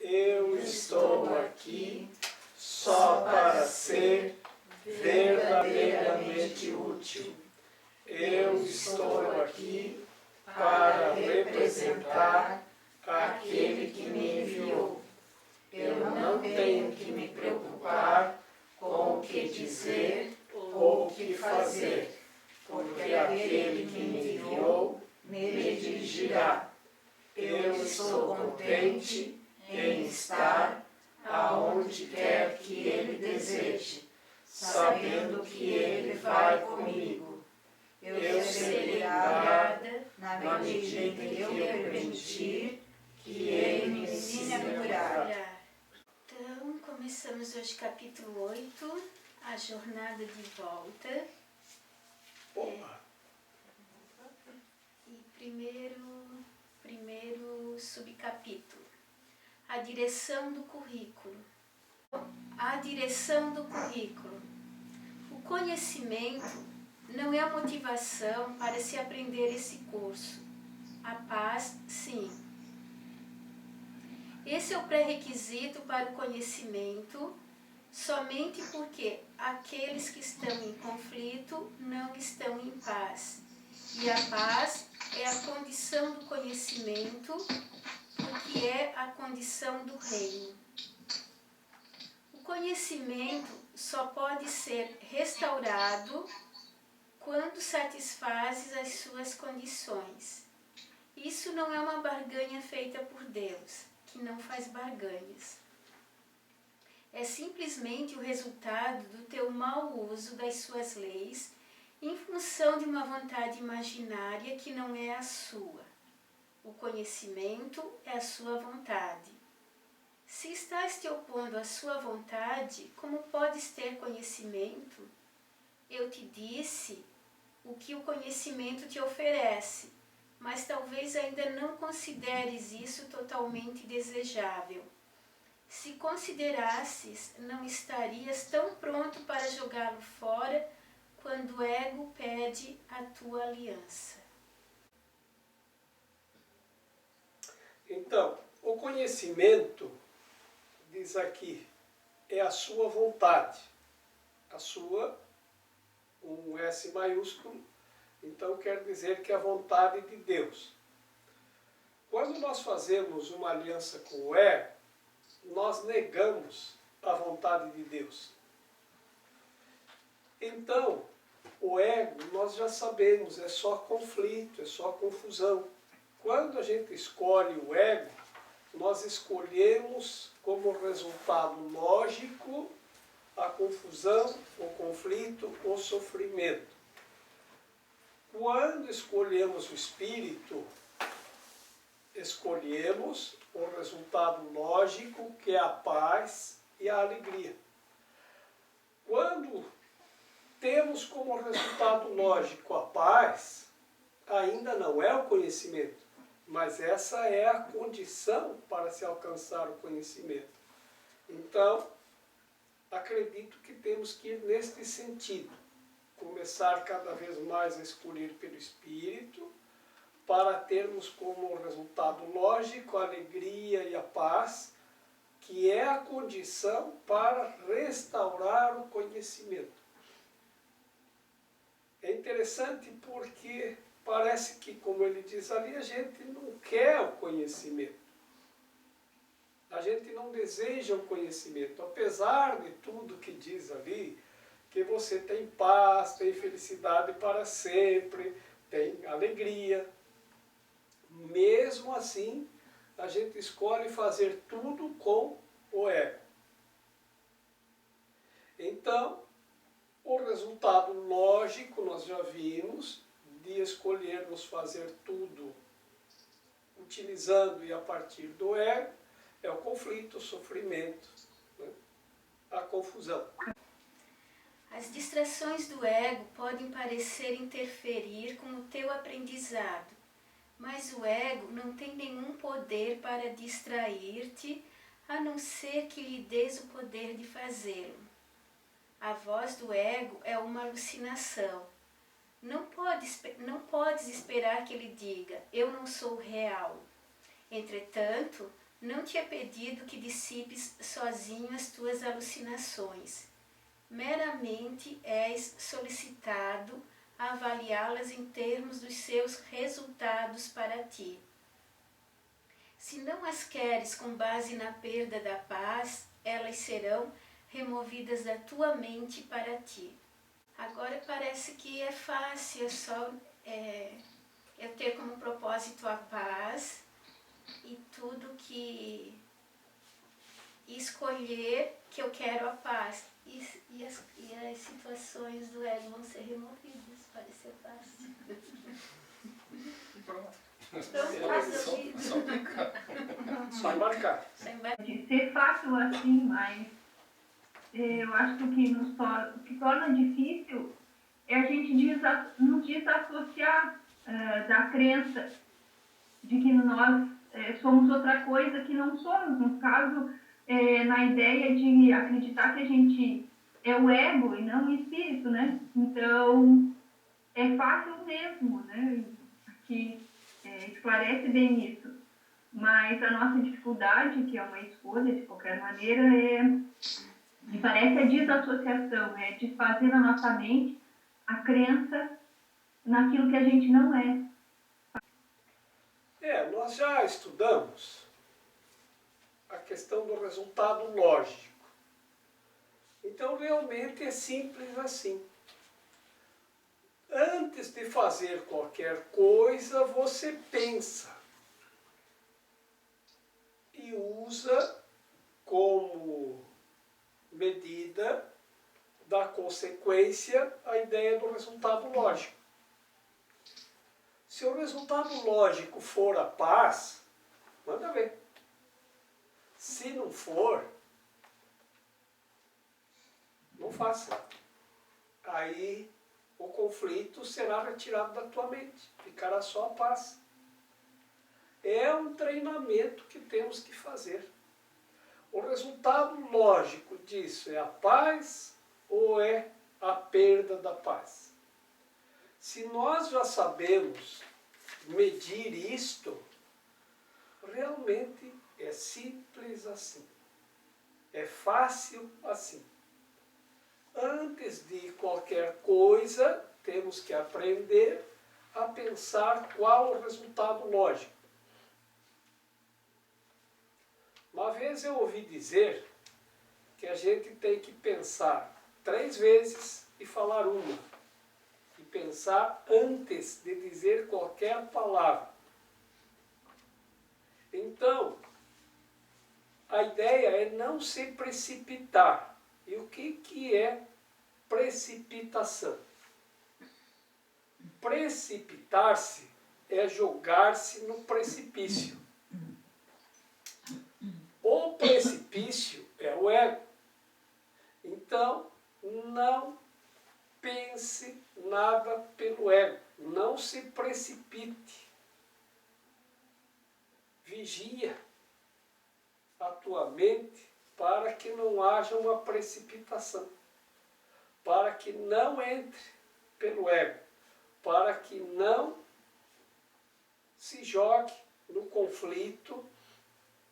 Eu estou aqui só para ser verdadeiramente útil. Eu estou aqui para representar aquele que me enviou. Eu não tenho que me preocupar com o que dizer ou o que fazer, porque aquele que me enviou me dirigirá. Eu estou contente em estar aonde quer que ele deseje, sabendo que ele vai comigo. Eu serei guiada na medida em que eu permitir que ele me ensine a curar. Então, começamos hoje capítulo 8, a jornada de volta. E primeiro subcapítulo, a direção do currículo. A direção do currículo. O conhecimento não é a motivação para se aprender esse curso. A paz, sim. Esse é o pré-requisito para o conhecimento, somente porque aqueles que estão em conflito não estão em paz. E a paz é a condição do conhecimento, porque é a condição do reino. O conhecimento só pode ser restaurado quando satisfazes as suas condições. Isso não é uma barganha feita por Deus, que não faz barganhas. É simplesmente o resultado do teu mau uso das suas leis em função de uma vontade imaginária que não é a sua. O conhecimento é a sua vontade. Se estás te opondo à sua vontade, como podes ter conhecimento? Eu te disse o que o conhecimento te oferece, mas talvez ainda não consideres isso totalmente desejável. Se considerasses, não estarias tão pronto para jogá-lo fora quando o ego pede a tua aliança. Então, o conhecimento, diz aqui, é a sua vontade. A sua, um S maiúsculo, então quer dizer que é a vontade de Deus. Quando nós fazemos uma aliança com o ego, nós negamos a vontade de Deus. Então, o ego, nós já sabemos, é só conflito, é só confusão. Quando a gente escolhe o ego, nós escolhemos como resultado lógico a confusão, o conflito, o sofrimento. Quando escolhemos o espírito, escolhemos o resultado lógico, que é a paz e a alegria. Quando temos como resultado lógico a paz, ainda não é o conhecimento, mas essa é a condição para se alcançar o conhecimento. Então, acredito que temos que ir neste sentido, começar cada vez mais a escolher pelo Espírito, para termos como resultado lógico a alegria e a paz, que é a condição para restaurar o conhecimento. É interessante porque parece que, como ele diz ali, a gente não quer o conhecimento. A gente não deseja o conhecimento, apesar de tudo que diz ali, que você tem paz, tem felicidade para sempre, tem alegria. Mesmo assim, a gente escolhe fazer tudo com o ego. Então, o resultado lógico, nós já vimos, de escolhermos fazer tudo utilizando e a partir do ego, é o conflito, o sofrimento, né? A confusão. As distrações do ego podem parecer interferir com o teu aprendizado, mas o ego não tem nenhum poder para distrair-te, a não ser que lhe des o poder de fazê-lo. A voz do ego é uma alucinação. Não podes esperar que ele diga, eu não sou real. Entretanto, Não te é pedido que dissipes sozinho as tuas alucinações. Meramente és solicitado a avaliá-las em termos dos seus resultados para ti. Se não as queres com base na perda da paz, elas serão removidas da tua mente para ti. Agora parece que é fácil, é só eu ter como propósito a paz e tudo que escolher que eu quero a paz. E as situações do ego vão ser removidas, parece ser fácil. Pronto. Só embarcar. De ser fácil assim, mas eu acho que o que torna difícil é a gente nos desassociar da crença de que nós somos outra coisa que não somos. No caso, na ideia de acreditar que a gente é o ego e não o espírito, né? Então, é fácil mesmo, né? Aqui esclarece bem isso. Mas a nossa dificuldade, que é uma escolha de qualquer maneira, me parece a desassociação, é desfazer na nossa mente a crença naquilo que a gente não é. Nós já estudamos a questão do resultado lógico. Então, realmente é simples assim. Antes de fazer qualquer coisa, você pensa e usa como medida da consequência a ideia do resultado lógico. Se o resultado lógico for a paz, manda ver. Se não for, não faça. Aí o conflito será retirado da tua mente, ficará só a paz. É um treinamento que temos que fazer. O resultado lógico disso é a paz ou é a perda da paz? Se nós já sabemos medir isto, realmente é simples assim. É fácil assim. Antes de qualquer coisa, temos que aprender a pensar qual o resultado lógico. Uma vez eu ouvi dizer que a gente tem que pensar 3 vezes e falar uma. E pensar antes de dizer qualquer palavra. Então, a ideia é não se precipitar. E o que é precipitação? Precipitar-se é jogar-se no precipício. O precipício é o ego. Então, não pense nada pelo ego. Não se precipite. Vigia a tua mente para que não haja uma precipitação. Para que não entre pelo ego. Para que não se jogue no conflito,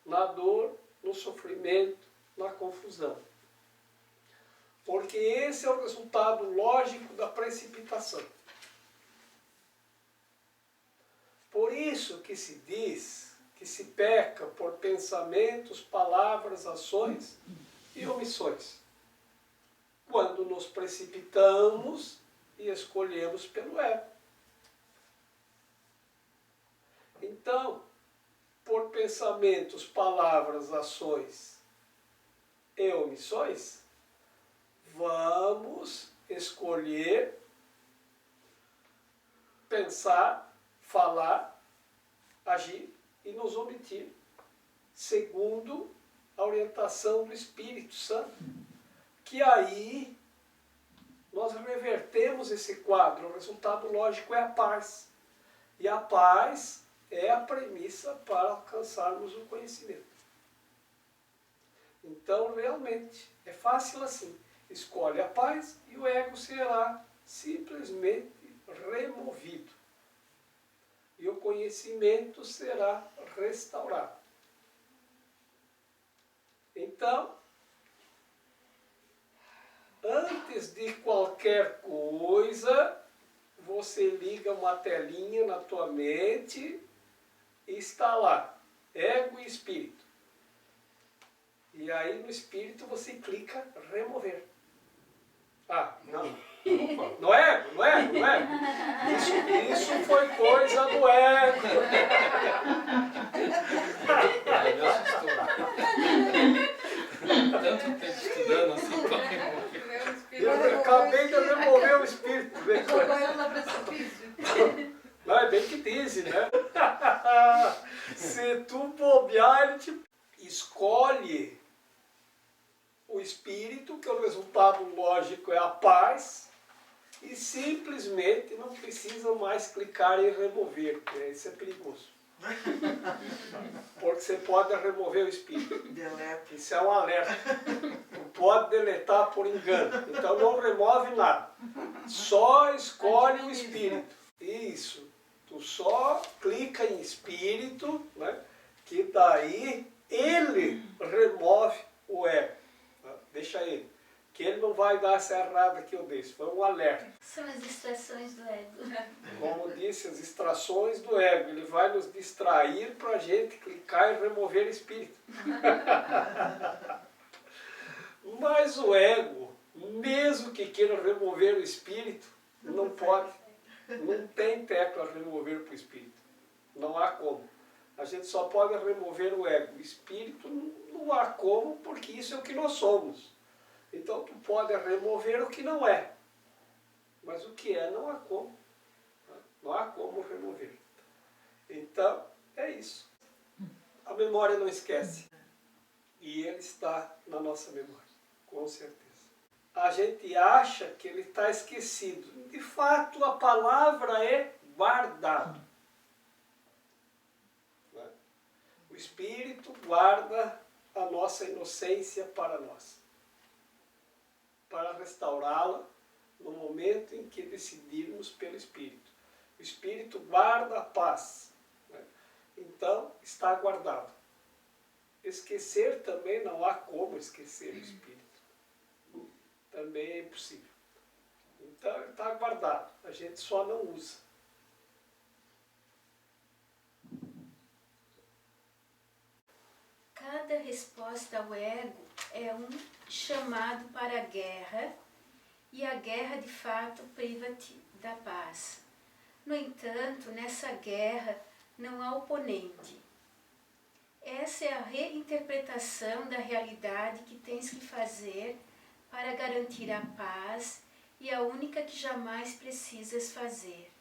na dor, no sofrimento, na confusão. Porque esse é o resultado lógico da precipitação. Por isso que se diz que se peca por pensamentos, palavras, ações e omissões. Quando nos precipitamos e escolhemos pelo ego. Então, por pensamentos, palavras, ações e omissões, vamos escolher pensar, falar, agir e nos omitir, segundo a orientação do Espírito Santo. Que aí nós revertemos esse quadro. O resultado lógico é a paz. E a paz é a premissa para alcançarmos o conhecimento. Então, realmente, é fácil assim. Escolhe a paz e o ego será simplesmente removido. E o conhecimento será restaurado. Então, antes de qualquer coisa, você liga uma telinha na tua mente e está lá, ego e espírito. E aí no espírito você clica remover. Ah, não. No ego, no ego, no ego. Isso foi coisa do ego. Aí me assustou. Tanto tempo estudando assim para remover. Eu acabei de remover o espírito. Jogou ela na precipício. Não, é bem que diz, né? Se tu bobear, ele te escolhe o espírito, que o resultado lógico é a paz, e simplesmente não precisa mais clicar em remover, porque isso é perigoso. Porque você pode remover o espírito. Deleta. Isso é um alerta. Não pode deletar por engano. Então não remove nada. Só escolhe o espírito. Isso. Tu só clica em espírito, né? Que daí ele remove o ego. Deixa ele. Que ele não vai dar essa errada que eu disse. Foi um alerta. São as distrações do ego. Como disse, as distrações do ego. Ele vai nos distrair para a gente clicar e remover o espírito. Mas o ego, mesmo que queira remover o espírito, não pode. Não tem tecla remover para o espírito. Não há como. A gente só pode remover o ego. O espírito não há como, porque isso é o que nós somos. Então tu pode remover o que não é. Mas o que é não há como. Não há como remover. Então é isso. A memória não esquece. E ele está na nossa memória. Com certeza. A gente acha que ele está esquecido. De fato, a palavra é guardado. O Espírito guarda a nossa inocência para nós, para restaurá-la no momento em que decidirmos pelo Espírito. O Espírito guarda a paz. Então, está guardado. Esquecer também não há como esquecer o Espírito. Também é impossível. Então, ele está guardado. A gente só não usa. Cada resposta ao ego é um chamado para a guerra, e a guerra de fato priva-te da paz. No entanto, nessa guerra não há oponente. Essa é a reinterpretação da realidade que tens que fazer para garantir a paz, e a única que jamais precisas fazer.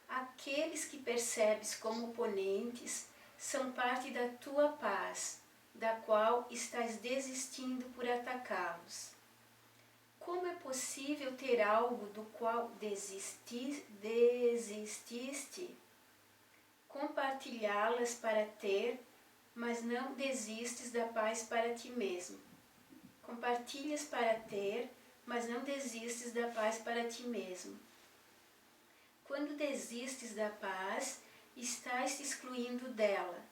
Aqueles que percebes como oponentes são parte da tua paz, da qual estás desistindo por atacá-los. Como é possível ter algo do qual desististe? Compartilhá-las para ter, mas não desistes da paz para ti mesmo. Compartilhas para ter, mas não desistes da paz para ti mesmo. Quando desistes da paz, estás te excluindo dela.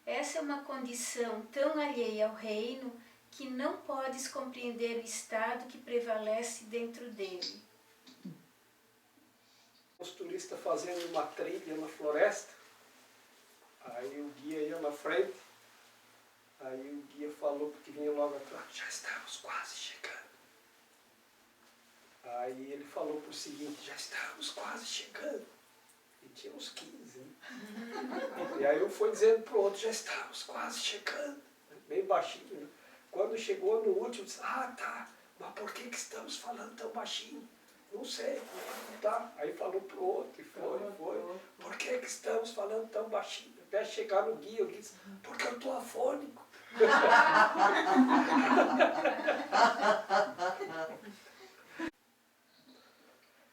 Essa é uma condição tão alheia ao reino que não podes compreender o estado que prevalece dentro dele. Os turistas fazendo uma trilha na floresta, aí o guia ia na frente, aí o guia falou porque vinha logo atrás, já estamos quase chegando. Aí ele falou por seguinte, já estamos quase chegando. E tinha uns 15, né? E aí eu fui dizendo para o outro, já estamos quase chegando. Bem baixinho, né? Quando chegou no último, disse, tá, mas por que estamos falando tão baixinho? Não sei, tá. Aí falou para o outro, e foi. Por que estamos falando tão baixinho? Até chegar no guia, eu disse, porque eu estou afônico.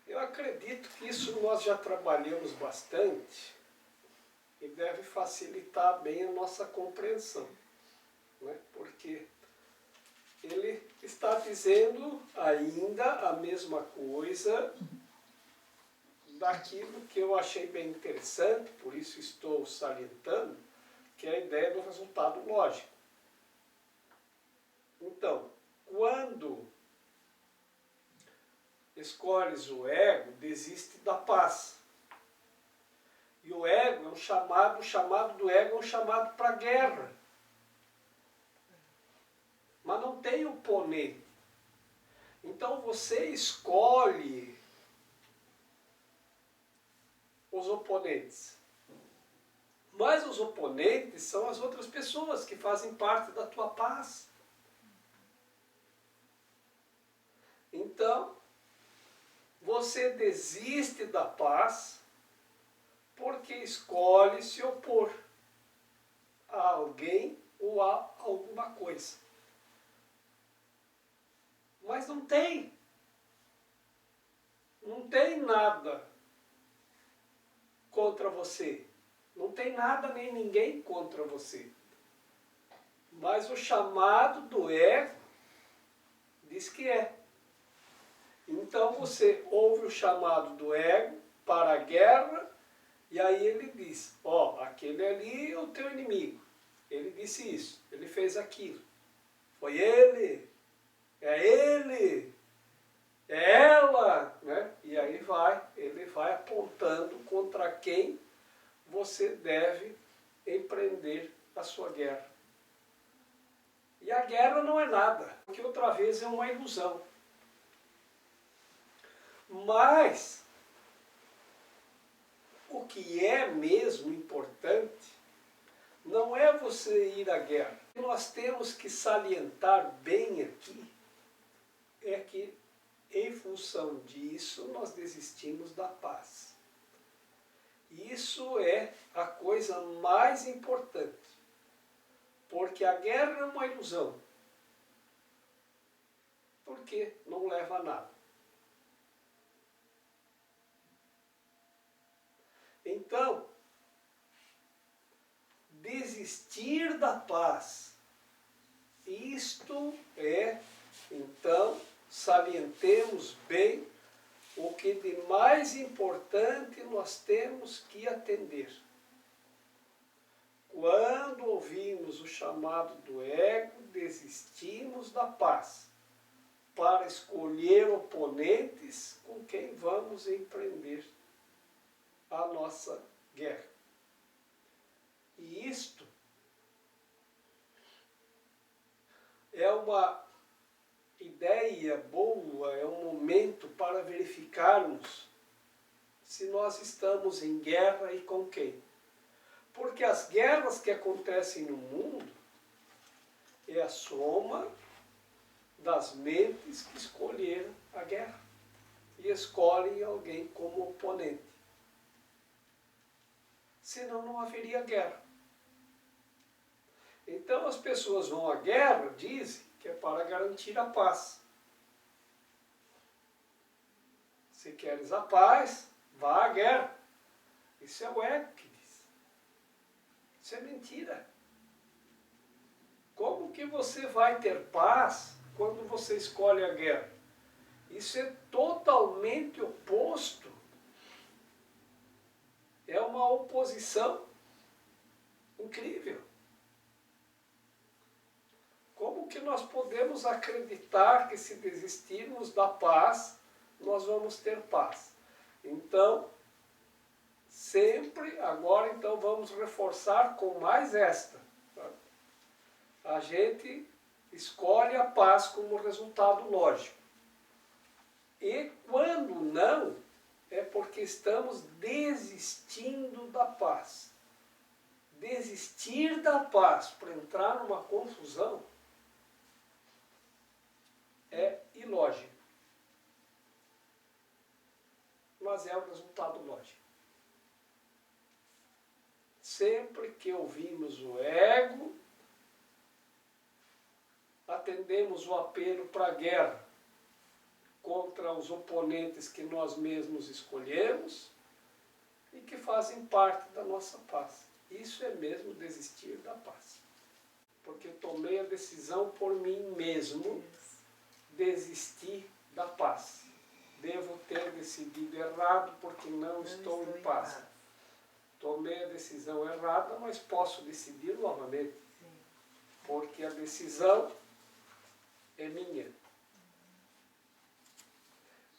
Eu acredito que isso nós já trabalhamos bastante e deve facilitar bem a nossa compreensão, né? Porque ele está dizendo ainda a mesma coisa daquilo que eu achei bem interessante, por isso estou salientando, que é a ideia do resultado lógico. quando escolhes o ego, desiste da paz. E o ego é um chamado, o chamado do ego é um chamado para a guerra. Mas não tem oponente. Então você escolhe os oponentes. Mas os oponentes são as outras pessoas que fazem parte da tua paz. Então, você desiste da paz porque escolhe se opor a alguém ou a alguma coisa. Mas não tem nada contra você. Não tem nada nem ninguém contra você. Mas o chamado do ego diz que é. Então você ouve o chamado do ego para a guerra, e aí ele diz, ó, aquele ali é o teu inimigo. Ele disse isso, ele fez aquilo. Foi ele, é ela, né? E aí ele vai apontando contra quem você deve empreender a sua guerra. E a guerra não é nada, porque outra vez é uma ilusão. Mas o que é mesmo importante não é você ir à guerra. O que nós temos que salientar bem aqui é que, em função disso, nós desistimos da paz. Isso é a coisa mais importante, porque a guerra é uma ilusão, porque não leva a nada. Então, desistir da paz, isto é, então, salientemos bem o que de mais importante nós temos que atender. Quando ouvimos o chamado do ego, desistimos da paz para escolher oponentes com quem vamos empreender a nossa guerra. E isto é uma ideia boa, é um momento para verificarmos se nós estamos em guerra e com quem. Porque as guerras que acontecem no mundo é a soma das mentes que escolheram a guerra e escolhem alguém como oponente. Senão não haveria guerra. Então as pessoas vão à guerra, dizem, que é para garantir a paz. Se queres a paz, vá à guerra. Isso é o ego que diz. Isso é mentira. Como que você vai ter paz quando você escolhe a guerra? Isso é totalmente oposto. É uma oposição incrível. Como que nós podemos acreditar que se desistirmos da paz, nós vamos ter paz? Então, sempre, agora então vamos reforçar com mais esta. Tá? A gente escolhe a paz como resultado lógico. E quando não, é porque estamos desistindo da paz. Desistir da paz para entrar numa confusão é ilógico. Mas é o resultado lógico. Sempre que ouvimos o ego, atendemos o apelo para a guerra contra os oponentes que nós mesmos escolhemos e que fazem parte da nossa paz. Isso é mesmo desistir da paz. Porque tomei a decisão por mim mesmo, desistir da paz. Devo ter decidido errado porque não estou em paz. Tomei a decisão errada, mas posso decidir novamente. Porque a decisão é minha.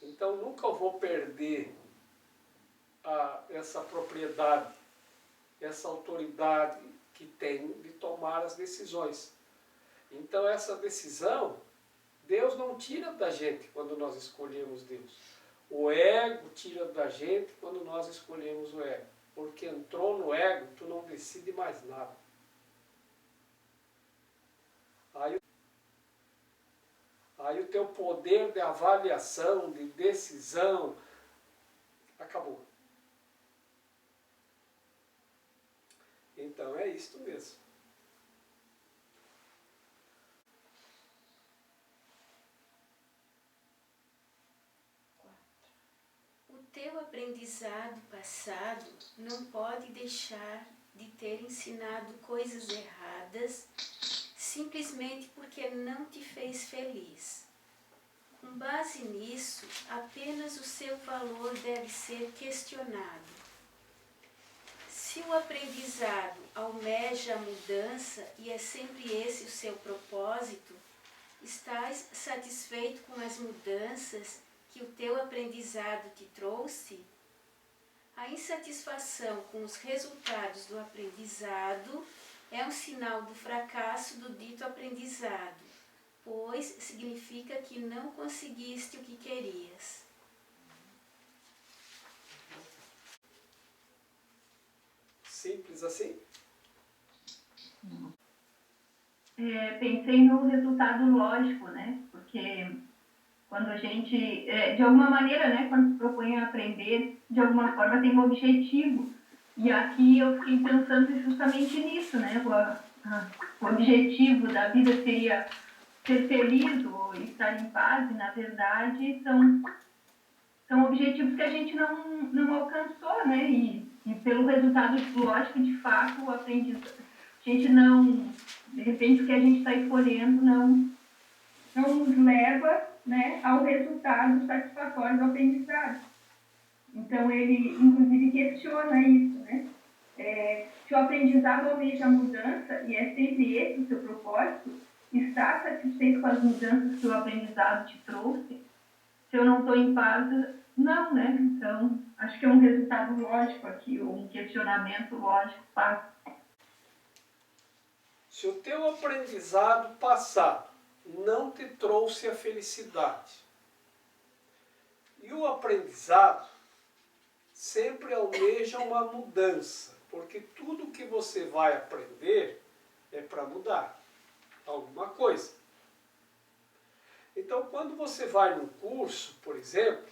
Então nunca eu vou perder essa propriedade, essa autoridade que tenho de tomar as decisões. Então essa decisão, Deus não tira da gente quando nós escolhemos Deus. O ego tira da gente quando nós escolhemos o ego. Porque entrou no ego, tu não decide mais nada. Aí o teu poder de avaliação, de decisão, acabou. Então é isto mesmo. O teu aprendizado passado não pode deixar de ter ensinado coisas erradas simplesmente porque não te fez feliz. Com base nisso, apenas o seu valor deve ser questionado. Se o aprendizado almeja a mudança e é sempre esse o seu propósito, estás satisfeito com as mudanças que o teu aprendizado te trouxe? A insatisfação com os resultados do aprendizado é um sinal do fracasso do dito aprendizado, pois significa que não conseguiste o que querias. Simples assim? Pensei no resultado lógico, né? Porque quando a gente, de alguma maneira, né, quando se propõe a aprender, de alguma forma tem um objetivo. E aqui eu fiquei pensando justamente nisso, né? O objetivo da vida seria ser feliz ou estar em paz, e na verdade são objetivos que a gente não alcançou, né? E pelo resultado lógico, de fato, o aprendizado, a gente não, de repente o que a gente está escolhendo não nos leva, né, ao resultado satisfatório do aprendizado. Então ele, inclusive, questiona isso, né? Se o aprendizado almeja a mudança, e é sempre esse o seu propósito, está satisfeito com as mudanças que o aprendizado te trouxe? Se eu não estou em paz, não, né? Então, acho que é um resultado lógico aqui, ou um questionamento lógico para... Se o teu aprendizado passado não te trouxe a felicidade, e o aprendizado sempre almeja uma mudança, porque tudo que você vai aprender é para mudar alguma coisa. Então, quando você vai num curso, por exemplo,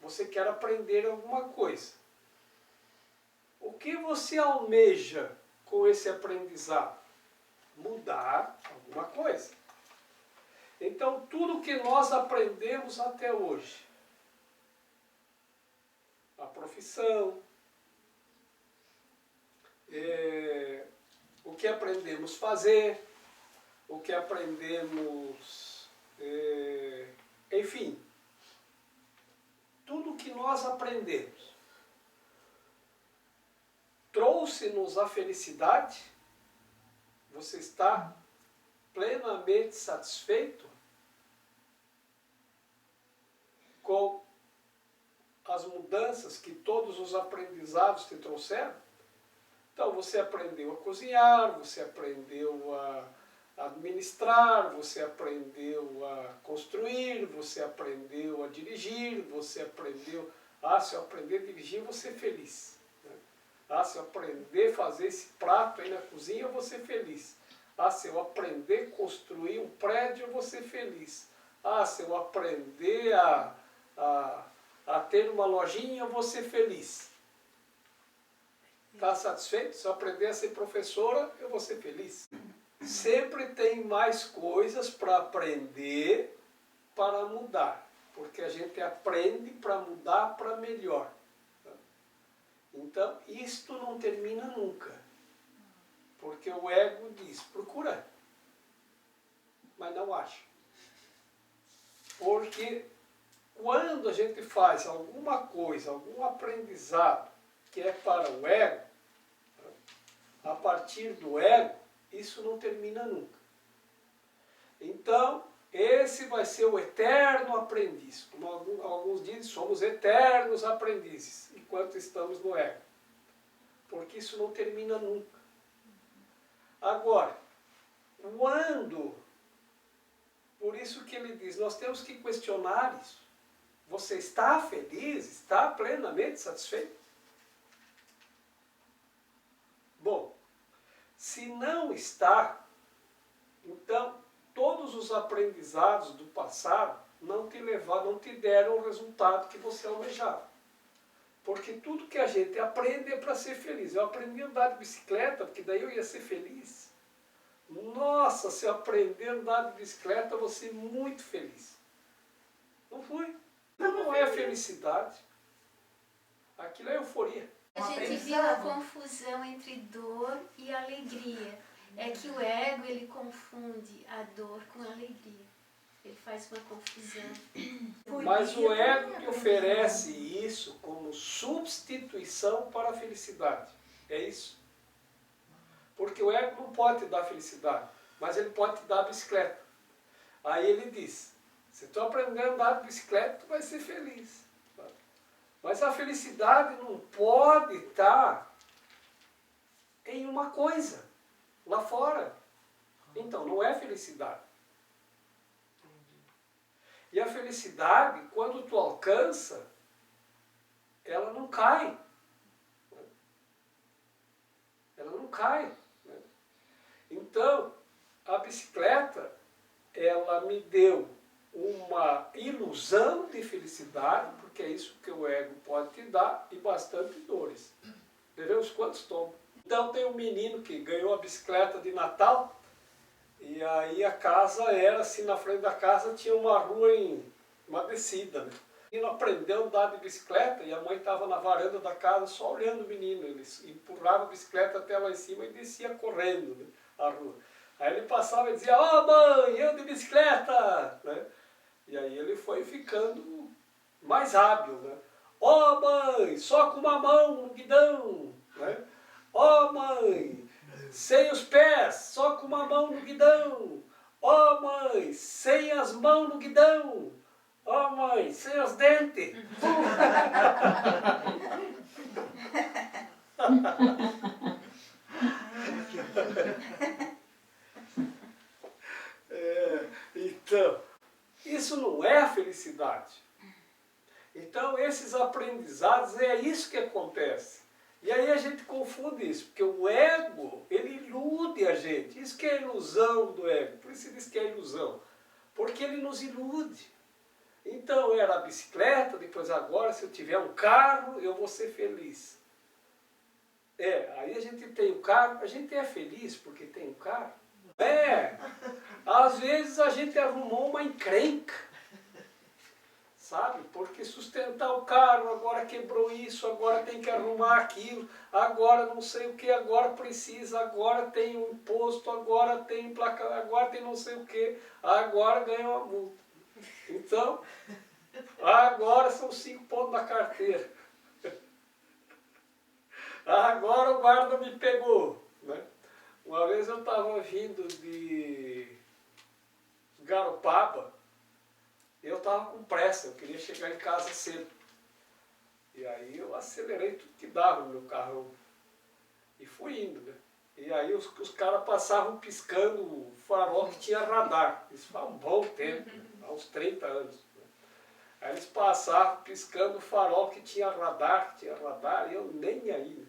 você quer aprender alguma coisa. O que você almeja com esse aprendizado? Mudar alguma coisa. Então, tudo que nós aprendemos até hoje, a profissão, o que aprendemos a fazer, o que aprendemos, enfim, tudo que nós aprendemos trouxe-nos a felicidade? Você está plenamente satisfeito com as mudanças que todos os aprendizados te trouxeram? Então você aprendeu a cozinhar, você aprendeu a administrar, você aprendeu a construir, você aprendeu a dirigir, você aprendeu... se eu aprender a dirigir, eu vou ser feliz. Se eu aprender a fazer esse prato aí na cozinha, eu vou ser feliz. Se eu aprender a construir um prédio, eu vou ser feliz. Se eu aprender a ter uma lojinha, eu vou ser feliz. Está satisfeito? Se eu aprender a ser professora, eu vou ser feliz. Sempre tem mais coisas para aprender, para mudar. Porque a gente aprende para mudar para melhor. Então, isto não termina nunca. Porque o ego diz, procura, mas não acha. Porque quando a gente faz alguma coisa, algum aprendizado que é para o ego, a partir do ego, isso não termina nunca. Então, esse vai ser o eterno aprendiz. Como alguns dizem, somos eternos aprendizes, enquanto estamos no ego. Porque isso não termina nunca. Agora, quando, por isso que ele diz, nós temos que questionar isso. Você está feliz? Está plenamente satisfeito? Bom, se não está, então todos os aprendizados do passado não te deram o resultado que você almejava. Porque tudo que a gente aprende é para ser feliz. Eu aprendi a andar de bicicleta, porque daí eu ia ser feliz. Nossa, se eu aprender a andar de bicicleta, eu vou ser muito feliz. Não fui. Não é felicidade. Aquilo é euforia. A gente viu a confusão entre dor e alegria. É que o ego, ele confunde a dor com a alegria. Ele faz uma confusão. Mas o ego te oferece isso como substituição para a felicidade. É isso. Porque o ego não pode te dar felicidade, mas ele pode te dar a bicicleta. Aí ele diz, se tu aprender a andar de bicicleta, tu vai ser feliz. Mas a felicidade não pode estar em uma coisa, lá fora. Então, não é felicidade. E a felicidade, quando tu alcança, ela não cai. Ela não cai. Então, a bicicleta, ela me deu uma ilusão de felicidade, porque é isso que o ego pode te dar, e bastante dores. Devemos quantos tomam? Então tem um menino que ganhou a bicicleta de Natal, e aí a casa era assim, na frente da casa tinha uma rua uma descida, né? O menino aprendeu a andar de bicicleta e a mãe estava na varanda da casa só olhando o menino. Ele empurrava a bicicleta até lá em cima e descia correndo, né, a rua. Aí ele passava e dizia, ó mãe, eu de bicicleta! Né? E aí ele foi ficando mais hábil. Né? Ó mãe, só com uma mão no guidão! Né? Ó mãe, sem os pés, só com uma mão no guidão! Ó mãe, sem as mãos no guidão! Ó mãe, sem os dentes! Então, isso não é a felicidade. Então, esses aprendizados, é isso que acontece. E aí a gente confunde isso, porque o ego, ele ilude a gente. Isso que é a ilusão do ego. Por isso diz que é ilusão. Porque ele nos ilude. Então, era a bicicleta, depois agora, se eu tiver um carro, eu vou ser feliz. Aí a gente tem o carro, a gente é feliz porque tem o carro. Às vezes a gente arrumou uma encrenca, sabe? Porque sustentar o carro, agora quebrou isso, agora tem que arrumar aquilo, agora não sei o que, agora precisa, agora tem um imposto, agora tem placa, agora tem não sei o que, agora ganha uma multa. Então, agora são 5 pontos na carteira. Agora o guarda me pegou, né? Uma vez eu estava vindo de Garopaba, eu estava com pressa, eu queria chegar em casa cedo. E aí eu acelerei tudo que dava no meu carro e fui indo, né? E aí os caras passavam piscando o farol que tinha radar. Isso faz um bom tempo, há uns 30 anos. Né? Aí eles passavam piscando o farol que tinha radar, e eu nem aí. Né?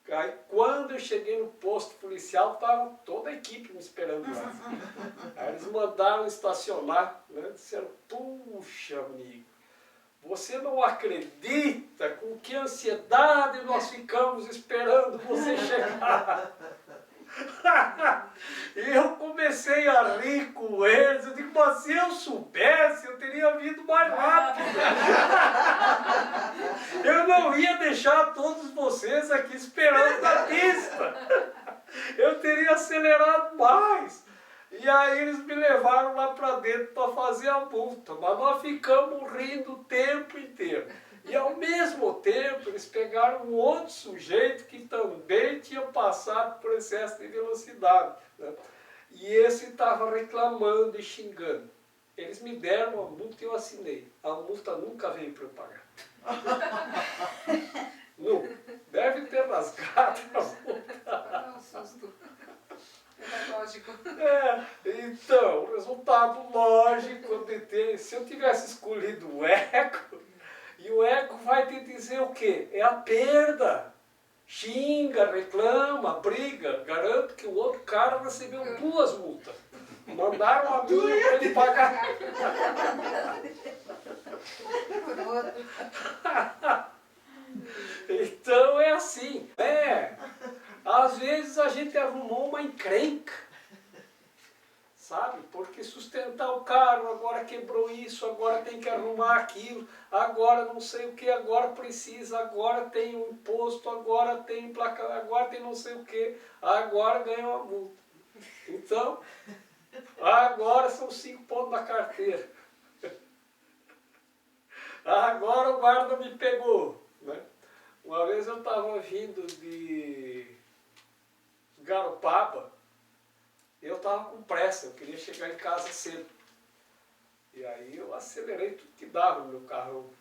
Aí quando eu cheguei no posto policial, estava toda a equipe me esperando lá. Aí eles mandaram estacionar, né? Disseram, puxa amigo, você não acredita com que ansiedade nós ficamos esperando você chegar. E eu comecei a rir com eles, eu digo, mas se eu soubesse, eu teria vindo mais rápido. Eu não ia deixar todos vocês aqui esperando na pista. Eu teria acelerado mais. E aí eles me levaram lá para dentro para fazer a multa, mas nós ficamos rindo o tempo inteiro. E ao mesmo tempo eles pegaram um outro sujeito que também tinha passado por excesso de velocidade. Né? E esse estava reclamando e xingando. Eles me deram a multa e eu assinei. A multa nunca veio para eu pagar. Nunca. Deve ter rasgado a multa. Para um susto. Pedagógico. Então, o resultado lógico de ter, se eu tivesse escolhido o ego, e o ego vai te dizer o quê? É a perda. Xinga, reclama, briga. Garanto que o outro cara recebeu 2 multas. Mandaram a minha para ele pagar. Por outro. Então é assim. Às vezes a gente arrumou uma encrenca. Sabe? Porque sustentar o carro, agora quebrou isso, agora tem que arrumar aquilo, agora não sei o que, agora precisa, agora tem um imposto, agora tem placa, agora tem não sei o que, agora ganha uma multa. Então, agora são 5 pontos na carteira. Agora o guarda me pegou. Né? Uma vez eu estava vindo de Garopaba, eu estava com pressa, eu queria chegar em casa cedo. E aí eu acelerei tudo que dava no meu carro.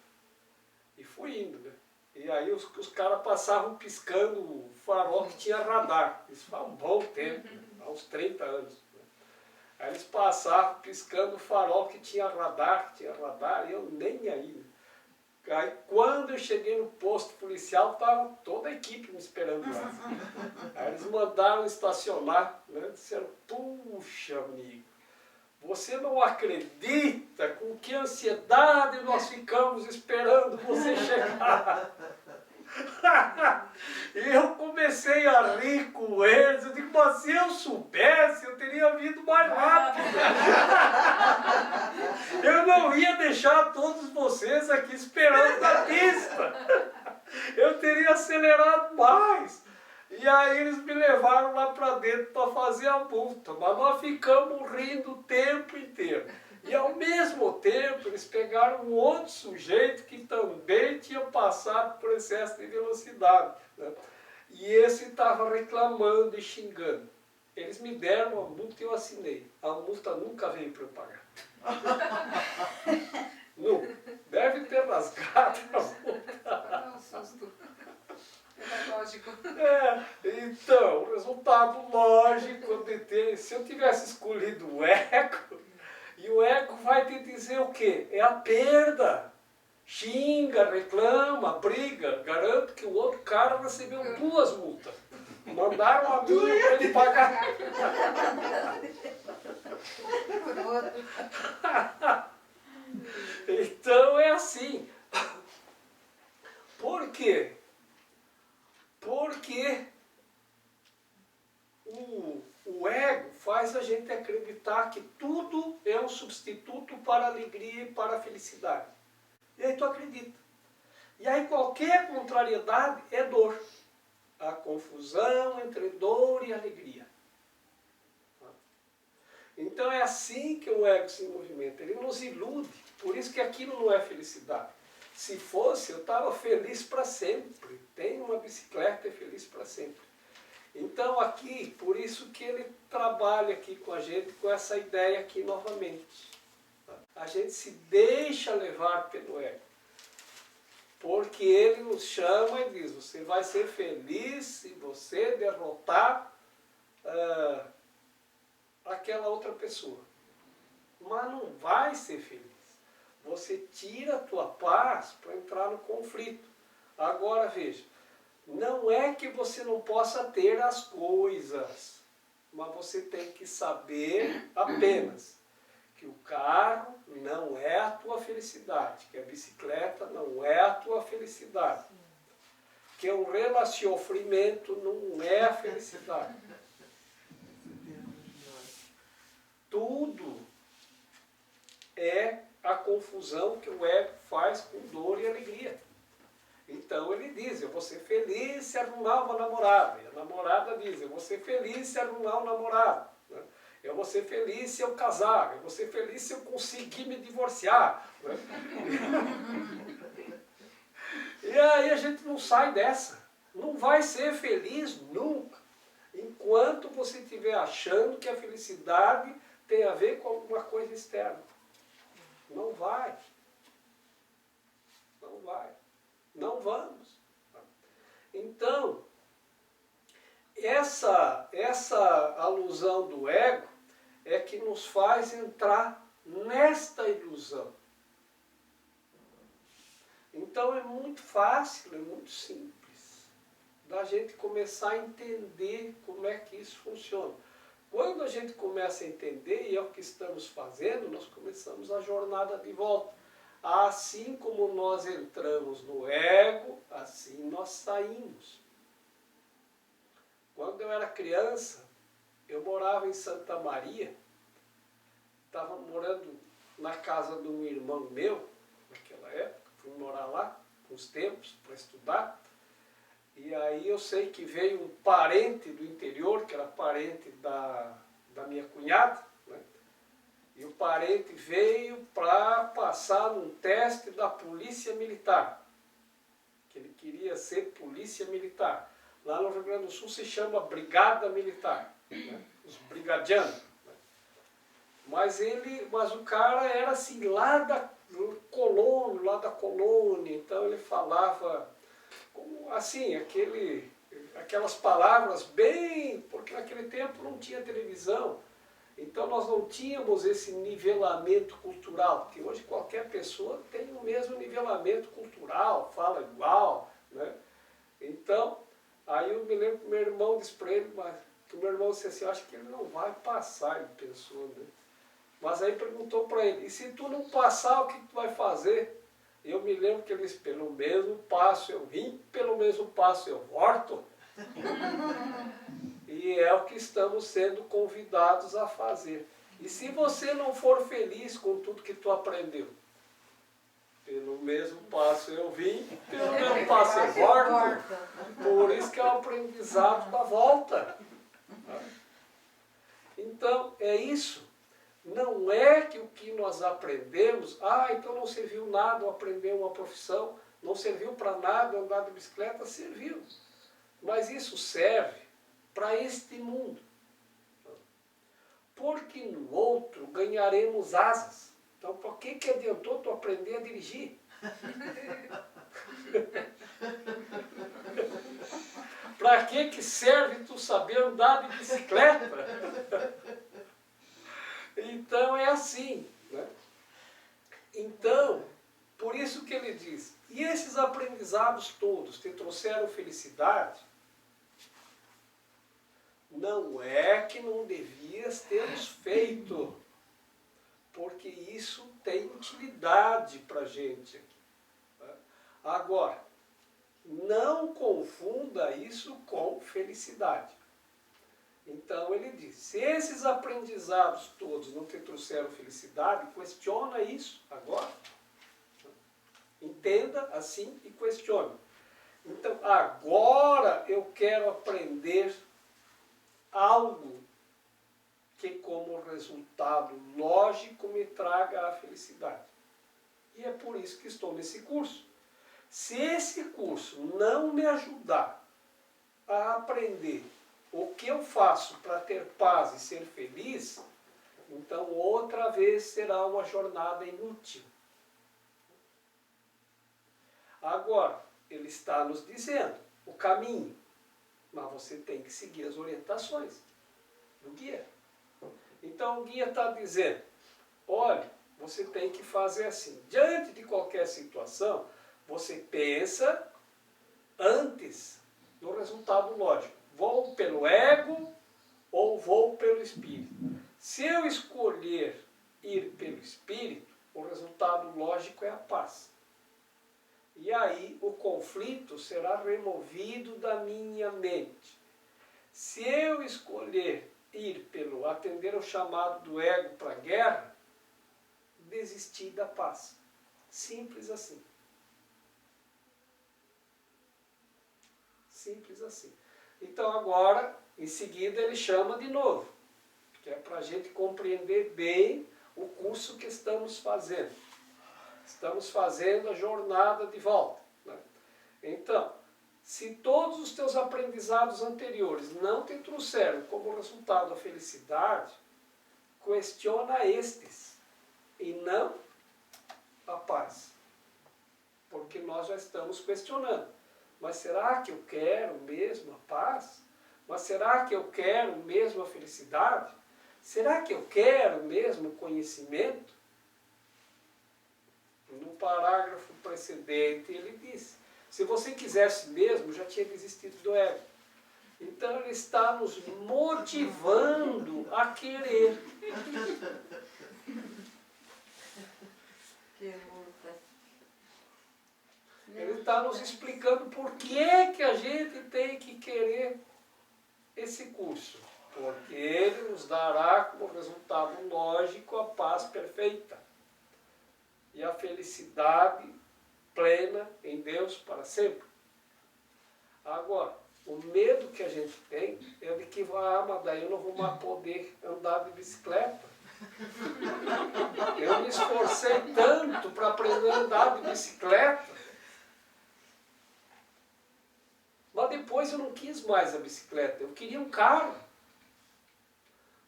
E fui indo, né? E aí os caras passavam piscando o farol que tinha radar. Isso faz um bom tempo, né? Há uns 30 anos. Né? Aí eles passavam piscando o farol que tinha radar, e eu nem aí. Né? Aí quando eu cheguei no posto policial, estava toda a equipe me esperando lá. Aí eles mandaram estacionar, né? Disseram, puxa amigo, você não acredita com que ansiedade nós ficamos esperando você chegar. E eu comecei a rir com eles, eu digo, mas se eu soubesse, eu teria vindo mais rápido. Eu não ia deixar todos vocês aqui esperando na pista. Eu teria acelerado mais. E aí eles me levaram lá para dentro para fazer a multa. Mas nós ficamos rindo o tempo inteiro. E ao mesmo tempo eles pegaram um outro sujeito que também tinha passado por excesso de velocidade. Né? E esse estava reclamando e xingando. Eles me deram a multa e eu assinei. A multa nunca veio para eu pagar. Nunca. Deve ter rasgado a multa. Para um susto. Pedagógico. Então, o resultado lógico de ter, se eu tivesse escolhido o ego, e o ego vai te dizer o quê? É a perda. Xinga, reclama, briga. Garanto que o outro cara recebeu 2 multas. Mandaram a minha para ele pagar. Por outro. Então é assim. Por quê? Porque o ego faz a gente acreditar que tudo é um substituto para a alegria e para a felicidade. E aí tu acredita. E aí qualquer contrariedade é dor. A confusão entre dor e alegria. Então é assim que o ego se movimenta. Ele nos ilude. Por isso que aquilo não é felicidade. Se fosse, eu estava feliz para sempre. Tenho uma bicicleta e feliz para sempre. Então aqui, por isso que ele trabalha aqui com a gente, com essa ideia aqui novamente. A gente se deixa levar pelo ego. Porque ele nos chama e diz, você vai ser feliz se você derrotar aquela outra pessoa. Mas não vai ser feliz. Você tira a tua paz para entrar no conflito. Agora veja, não é que você não possa ter as coisas, mas você tem que saber apenas que o carro não é a tua felicidade, que a bicicleta não é a tua felicidade, que o relacionamento não é a felicidade. Tudo é a confusão que o ego faz com dor e alegria. Então ele diz, eu vou ser feliz se arrumar uma namorada. E a namorada diz, eu vou ser feliz se arrumar um namorado. Né? Eu vou ser feliz se eu casar. Eu vou ser feliz se eu conseguir me divorciar. Né? E aí a gente não sai dessa. Não vai ser feliz nunca. Enquanto você estiver achando que a felicidade tem a ver com alguma coisa externa. Não vai. Não vai. Não vamos. Então, essa alusão do ego é que nos faz entrar nesta ilusão. Então é muito fácil, é muito simples da gente começar a entender como é que isso funciona. Quando a gente começa a entender, e é o que estamos fazendo, nós começamos a jornada de volta. Assim como nós entramos no ego, assim nós saímos. Quando eu era criança, eu morava em Santa Maria, estava morando na casa de um irmão meu, naquela época, fui morar lá, uns tempos, para estudar, e aí eu sei que veio um parente do interior, que era parente da minha cunhada, né? E o parente veio para passar num teste da polícia militar, que ele queria ser polícia militar. Lá no Rio Grande do Sul se chama Brigada Militar, né? Os brigadianos. Né? Mas o cara era assim, lá da colônia, então ele falava como, assim, aquelas palavras bem, porque naquele tempo não tinha televisão, então nós não tínhamos esse nivelamento cultural, que hoje qualquer pessoa tem o mesmo nivelamento cultural, fala igual, né? Então, aí eu me lembro que meu irmão disse para ele, que o meu irmão disse assim, eu acho que ele não vai passar, ele pensou, né? Mas aí perguntou para ele, e se tu não passar, o que tu vai fazer? Eu me lembro que ele disse, pelo mesmo passo eu vim, pelo mesmo passo eu volto. E é o que estamos sendo convidados a fazer. E se você não for feliz com tudo que tu aprendeu? Pelo mesmo passo eu vim, pelo mesmo passo eu volto. Por isso que é o aprendizado da volta. Então, é isso. Não é que o que nós aprendemos, então não serviu nada eu aprender uma profissão, não serviu para nada andar de bicicleta, serviu. Mas isso serve para este mundo. Porque no outro ganharemos asas. Então, por que adiantou tu aprender a dirigir? Para que serve tu saber andar de bicicleta? Então é assim, né? Então, por isso que ele diz, e esses aprendizados todos te trouxeram felicidade? Não é que não devias tê-los feito, porque isso tem utilidade para a gente aqui. Né? Agora, não confunda isso com felicidade. Então ele diz, se esses aprendizados todos não te trouxeram felicidade, questiona isso agora. Entenda assim e questione. Então agora eu quero aprender algo que como resultado lógico me traga a felicidade. E é por isso que estou nesse curso. Se esse curso não me ajudar a aprender o que eu faço para ter paz e ser feliz, então outra vez será uma jornada inútil. Agora, ele está nos dizendo o caminho, mas você tem que seguir as orientações do guia. Então o guia está dizendo, olha, você tem que fazer assim, diante de qualquer situação, você pensa antes do resultado lógico. Vou pelo ego ou vou pelo espírito? Se eu escolher ir pelo espírito, o resultado lógico é a paz. E aí o conflito será removido da minha mente. Se eu escolher ir pelo atender ao chamado do ego para a guerra, desistir da paz. Simples assim. Simples assim. Então agora, em seguida, ele chama de novo, que é para a gente compreender bem o curso que estamos fazendo. Estamos fazendo a jornada de volta. Né? Então, se todos os teus aprendizados anteriores não te trouxeram como resultado a felicidade, questiona estes e não a paz. Porque nós já estamos questionando. Mas será que eu quero mesmo a paz? Mas será que eu quero mesmo a felicidade? Será que eu quero mesmo o conhecimento? No parágrafo precedente ele disse, se você quisesse mesmo, já tinha desistido do ego. Então ele está nos motivando a querer. Que luta. Ele está nos explicando por que a gente tem que querer esse curso. Porque ele nos dará como resultado lógico a paz perfeita e a felicidade plena em Deus para sempre. Agora, o medo que a gente tem é de que, mas daí eu não vou mais poder andar de bicicleta. Eu me esforcei tanto para aprender a andar de bicicleta, mas depois eu não quis mais a bicicleta, eu queria um carro.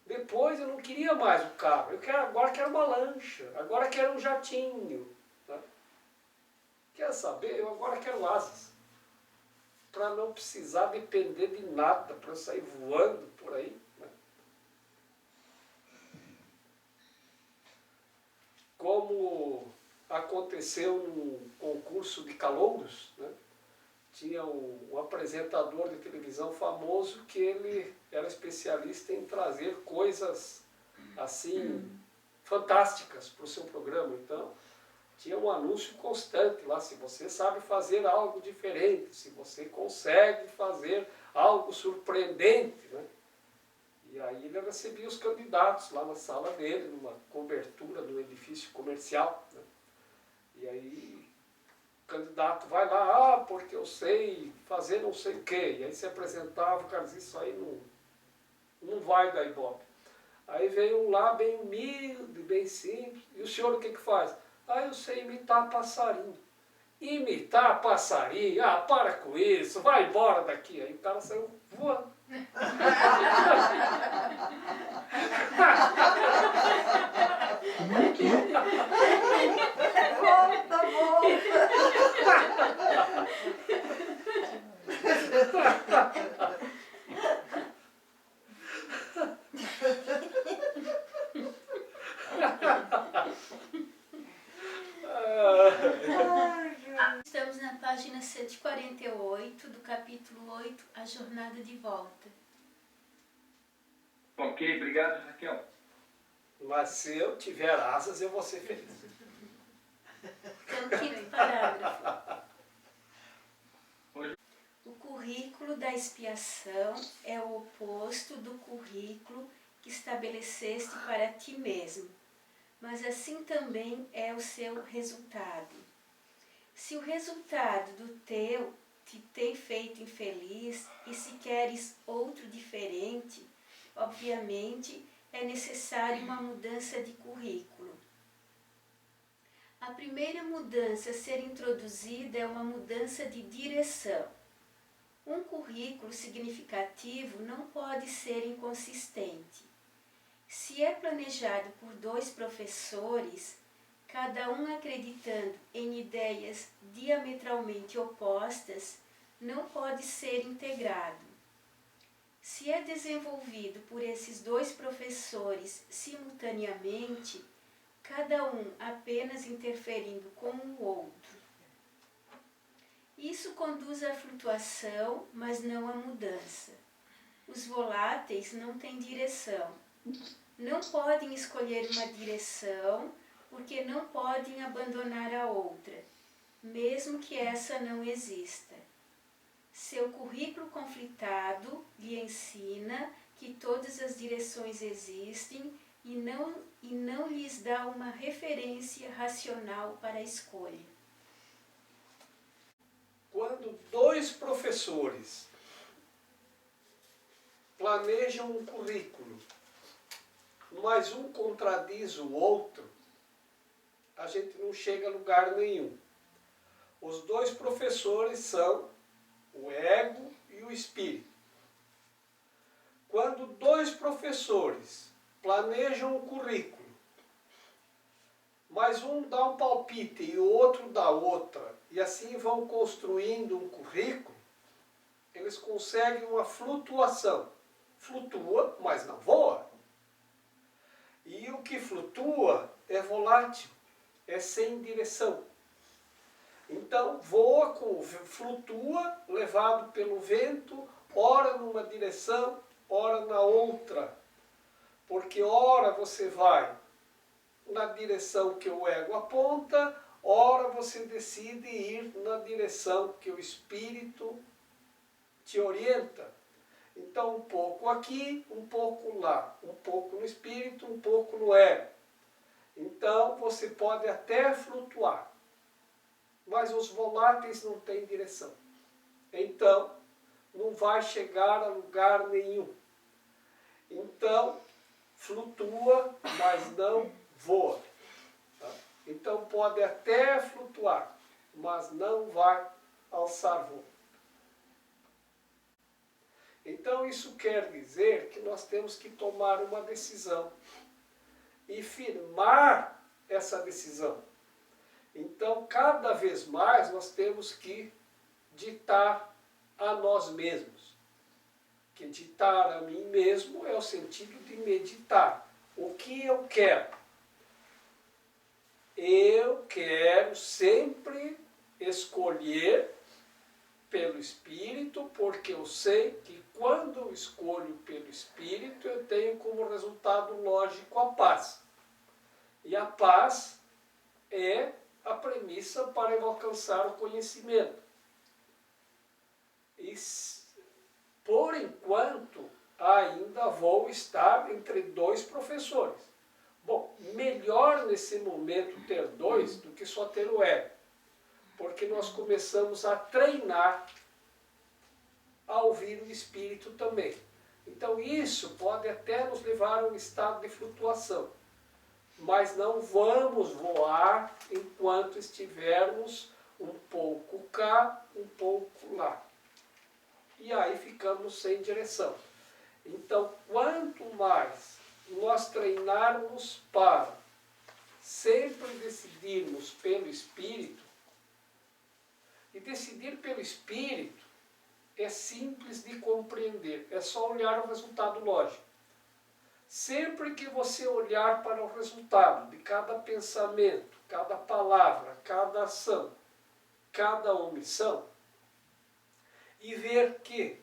Depois eu não queria mais o carro, agora quero uma lancha, agora quero um jatinho. Né? Quer saber? Eu agora quero asas. Para não precisar depender de nada, para eu sair voando por aí. Né? Como aconteceu num concurso de calouros, né? Tinha um apresentador de televisão famoso que ele era especialista em trazer coisas assim fantásticas para o seu programa. Então, tinha um anúncio constante lá, se você sabe fazer algo diferente, se você consegue fazer algo surpreendente. Né? E aí ele recebia os candidatos lá na sala dele, numa cobertura do edifício comercial. Né? E aí o candidato vai lá, porque eu sei fazer não sei o quê. E aí se apresentava, o cara dizia, isso aí não vai dar ibope. Aí veio um lá bem humilde, bem simples. E o senhor o que faz? Eu sei imitar passarinho. Imitar passarinho? Para com isso, vai embora daqui. Aí o cara saiu voando. Volta. Estamos na página 148 do capítulo 8, A Jornada de Volta. Ok, obrigado, Raquel. Mas se eu tiver asas, eu vou ser feliz. Então, quinto parágrafo. O currículo da expiação é o oposto do currículo que estabeleceste para ti mesmo, mas assim também é o seu resultado. Se o resultado do teu te tem feito infeliz e se queres outro diferente, obviamente é necessária uma mudança de currículo. A primeira mudança a ser introduzida é uma mudança de direção. Um currículo significativo não pode ser inconsistente. Se é planejado por 2 professores, cada um acreditando em ideias diametralmente opostas, não pode ser integrado. Se é desenvolvido por esses 2 professores simultaneamente, cada um apenas interferindo com o outro. Isso conduz à flutuação, mas não à mudança. Os voláteis não têm direção. Não podem escolher uma direção, porque não podem abandonar a outra, mesmo que essa não exista. Seu currículo conflitado lhe ensina que todas as direções existem e não lhes dá uma referência racional para a escolha. Quando 2 professores planejam um currículo, mas um contradiz o outro, a gente não chega a lugar nenhum. Os 2 professores são o ego e o espírito. Quando 2 professores planejam um currículo, mas um dá um palpite e o outro dá outra, e assim vão construindo um currículo, eles conseguem uma flutuação. Flutua, mas não voa. E o que flutua é volátil, é sem direção. Então voa, flutua, levado pelo vento, ora numa direção, ora na outra. Porque ora você vai na direção que o ego aponta, ora você decide ir na direção que o espírito te orienta. Então um pouco aqui, um pouco lá, um pouco no espírito, um pouco no ego. Então você pode até flutuar, mas os voláteis não têm direção. Então não vai chegar a lugar nenhum. Então flutua, mas não voa. Tá? Então pode até flutuar, mas não vai alçar voo. Então isso quer dizer que nós temos que tomar uma decisão e firmar essa decisão. Então cada vez mais nós temos que ditar a nós mesmos. Que ditar a mim mesmo é o sentido de meditar. O que eu quero? Eu quero sempre escolher pelo Espírito, porque eu sei que quando eu escolho pelo Espírito, eu tenho como resultado lógico a paz. E a paz é a premissa para eu alcançar o conhecimento. E, por enquanto, ainda vou estar entre dois professores. Bom, melhor nesse momento ter dois do que só ter o ego. Porque nós começamos a treinar a ouvir o Espírito também. Então isso pode até nos levar a um estado de flutuação. Mas não vamos voar enquanto estivermos um pouco cá, um pouco lá. E aí ficamos sem direção. Então, quanto mais nós treinarmos para sempre decidirmos pelo Espírito, e decidir pelo Espírito é simples de compreender, é só olhar o resultado lógico. Sempre que você olhar para o resultado de cada pensamento, cada palavra, cada ação, cada omissão, e ver que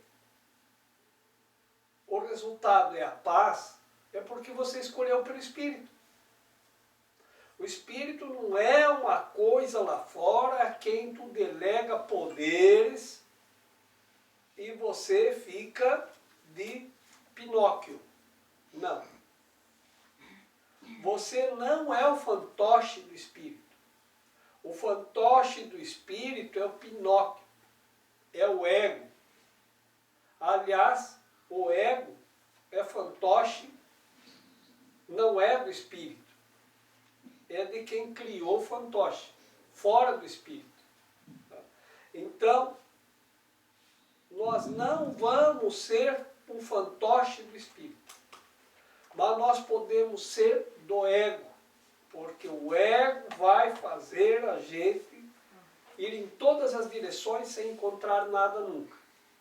o resultado é a paz, é porque você escolheu pelo Espírito. O Espírito não é uma coisa lá fora a quem tu delega poderes e você fica de Pinóquio. Não. Você não é o fantoche do Espírito. O fantoche do Espírito é o Pinóquio, é o ego. Aliás, o ego é fantoche, não é do Espírito. É de quem criou o fantoche, fora do Espírito. Então, nós não vamos ser um fantoche do Espírito, mas nós podemos ser do ego, porque o ego vai fazer a gente ir em todas as direções sem encontrar nada nunca.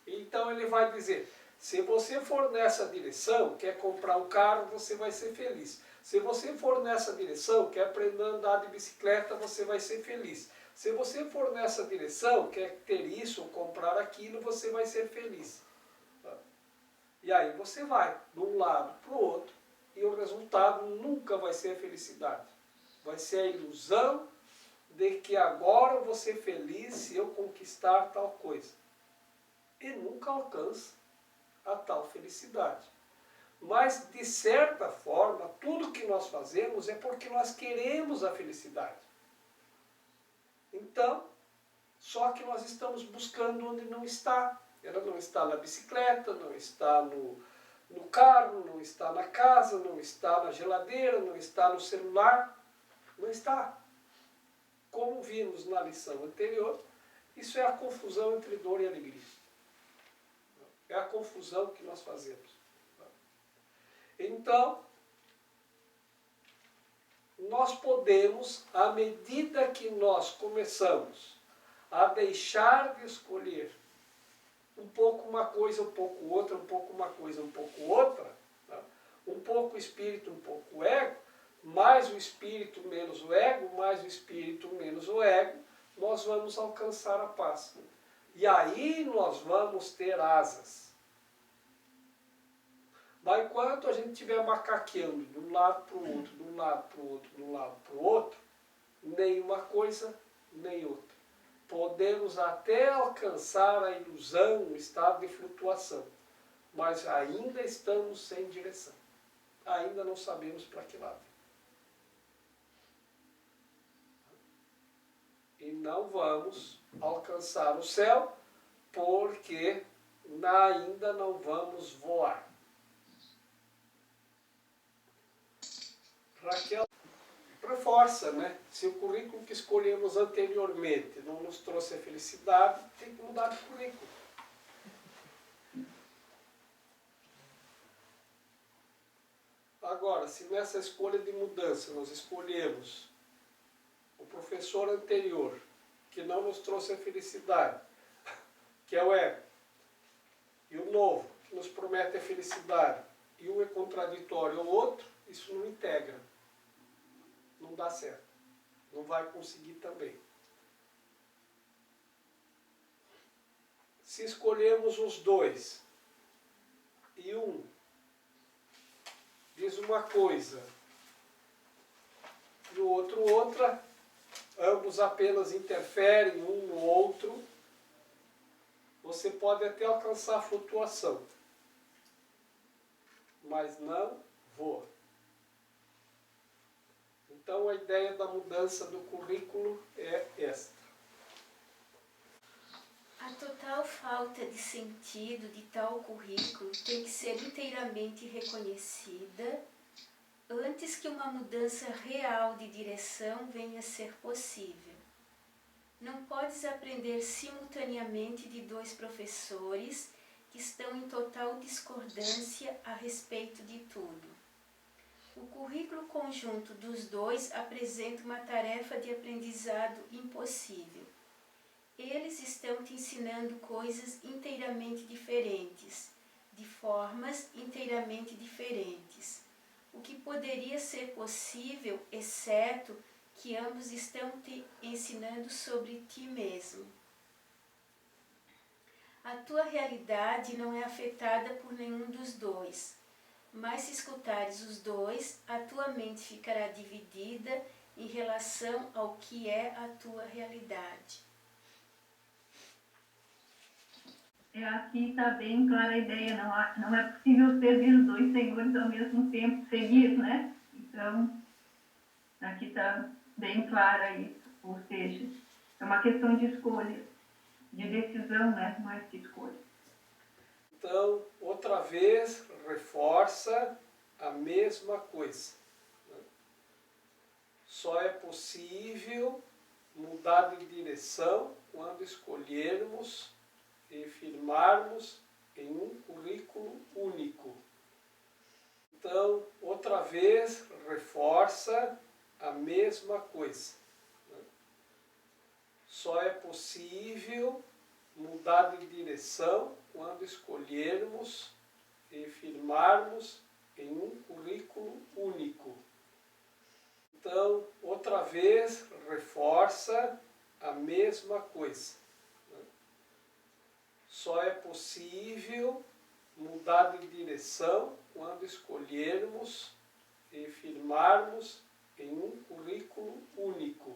Então ele vai dizer, se você for nessa direção, quer comprar um carro, você vai ser feliz. Se você for nessa direção, quer aprender a andar de bicicleta, você vai ser feliz. Se você for nessa direção, quer ter isso ou comprar aquilo, você vai ser feliz. E aí você vai de um lado para o outro e o resultado nunca vai ser a felicidade. Vai ser a ilusão de que agora eu vou ser feliz se eu conquistar tal coisa. E nunca alcança a tal felicidade. Mas, de certa forma, tudo que nós fazemos é porque nós queremos a felicidade. Então, só que nós estamos buscando onde não está. Ela não está na bicicleta, não está no carro, não está na casa, não está na geladeira, não está no celular. Não está. Como vimos na lição anterior, isso é a confusão entre dor e alegria. É a confusão que nós fazemos. Então, nós podemos, à medida que nós começamos a deixar de escolher um pouco uma coisa, um pouco outra, um pouco uma coisa, um pouco outra, tá? Um pouco espírito, um pouco ego, mais o espírito, menos o ego, mais o espírito, menos o ego, nós vamos alcançar a paz. E aí nós vamos ter asas. Mas enquanto a gente estiver macaqueando de um lado para o outro, de um lado para o outro, de um lado para o outro, nem uma coisa, nem outra. Podemos até alcançar a ilusão, o estado de flutuação, mas ainda estamos sem direção. Ainda não sabemos para que lado. E não vamos alcançar o céu, porque ainda não vamos voar. Raquel reforça, né? Se o currículo que escolhemos anteriormente não nos trouxe a felicidade, tem que mudar de currículo. Agora, se nessa escolha de mudança nós escolhemos o professor anterior, que não nos trouxe a felicidade, que é o ego, e o novo, que nos promete a felicidade, e um é contraditório ao outro, isso não integra. Não dá certo. Não vai conseguir também. Se escolhermos os dois, e um diz uma coisa, e o outro outra, ambos apenas interferem um no outro, você pode até alcançar a flutuação, mas não voa. Então a ideia da mudança do currículo é esta. A total falta de sentido de tal currículo tem que ser inteiramente reconhecida antes que uma mudança real de direção venha a ser possível. Não podes aprender simultaneamente de dois professores que estão em total discordância a respeito de tudo. O currículo conjunto dos dois apresenta uma tarefa de aprendizado impossível. Eles estão te ensinando coisas inteiramente diferentes, de formas inteiramente diferentes. O que poderia ser possível, exceto que ambos estão te ensinando sobre ti mesmo. A tua realidade não é afetada por nenhum dos dois. Mas se escutares os dois, a tua mente ficará dividida em relação ao que é a tua realidade. Aqui está bem clara a ideia, não é possível servir os dois senhores ao mesmo tempo, seguir, né? Então, aqui está bem clara isso, ou seja, é uma questão de escolha, de decisão, né? Não é de escolha. Então, outra vez, reforça a mesma coisa. Só é possível mudar de direção quando escolhermos e firmarmos em um currículo único. Então, outra vez, reforça a mesma coisa. Só é possível mudar de direção quando escolhermos e firmarmos em um currículo único. Então, outra vez, reforça a mesma coisa. Só é possível mudar de direção quando escolhermos e firmarmos em um currículo único.